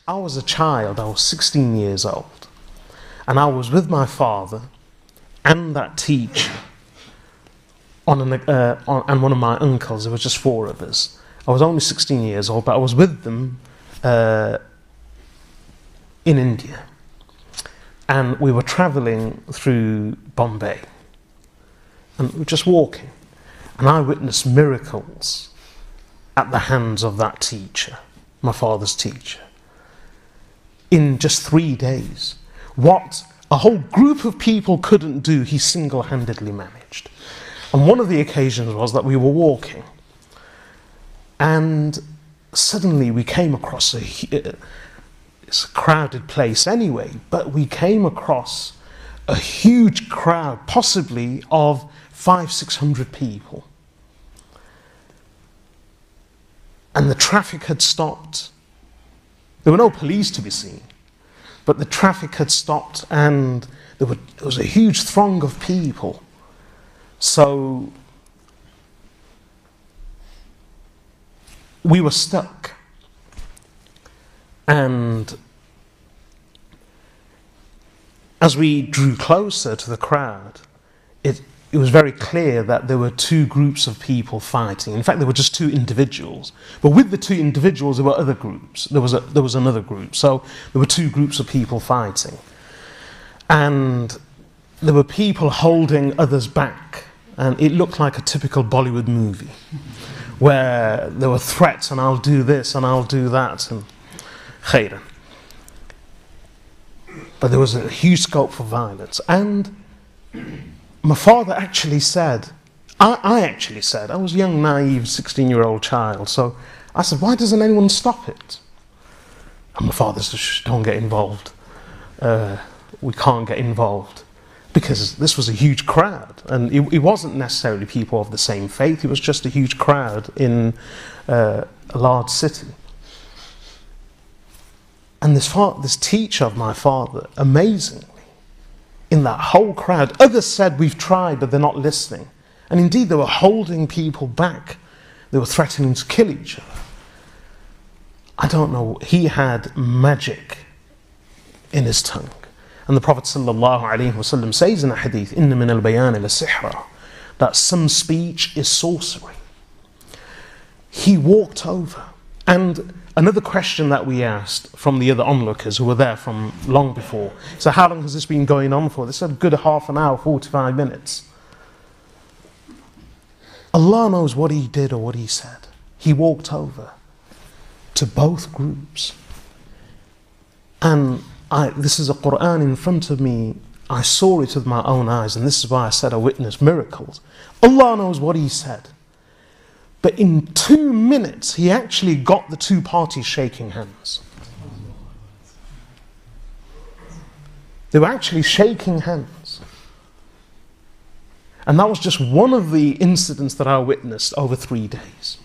I was a child, I was 16 years old, and I was with my father and that teacher and one of my uncles. There was just four of us. I was only 16 years old, but I was with them in India. And we were travelling through Bombay. And we were just walking. And I witnessed miracles at the hands of that teacher, my father's teacher, in just 3 days. What a whole group of people couldn't do, he single-handedly managed. And one of the occasions was that we were walking, and suddenly we came across it's a crowded place anyway, but we came across a huge crowd, possibly of 500-600 people. And the traffic had stopped. There were no police to be seen, but the traffic had stopped, and there was a huge throng of people. So we were stuck, and as we drew closer to the crowd, it was very clear that there were two groups of people fighting. In fact, there were just two individuals. But with the two individuals, there were other groups. There was another group. So there were two groups of people fighting. And there were people holding others back. And it looked like a typical Bollywood movie, where there were threats, and I'll do this, and I'll do that, and khairan. But there was a huge scope for violence. And my father actually said, I actually said, I was a young, naive, 16-year-old child, so I said, why doesn't anyone stop it? And my father said, shh, don't get involved. We can't get involved. Because this was a huge crowd, and it wasn't necessarily people of the same faith, it was just a huge crowd in a large city. And this teacher of my father, amazingly, in that whole crowd, others said, we've tried, but they're not listening. And indeed, they were holding people back. They were threatening to kill each other. I don't know, he had magic in his tongue. And the Prophet ﷺ says in a hadith, "Inna min al-bayan la-sihra," that some speech is sorcery. He walked over. And another question that we asked from the other onlookers who were there from long before, so how long has this been going on for? They said a good half an hour, 45 minutes. Allah knows what he did or what he said. He walked over to both groups. And this is a Quran in front of me. I saw it with my own eyes, and this is why I said I witnessed miracles. Allah knows what he said. But in 2 minutes, he actually got the two parties shaking hands. They were actually shaking hands. And that was just one of the incidents that I witnessed over 3 days.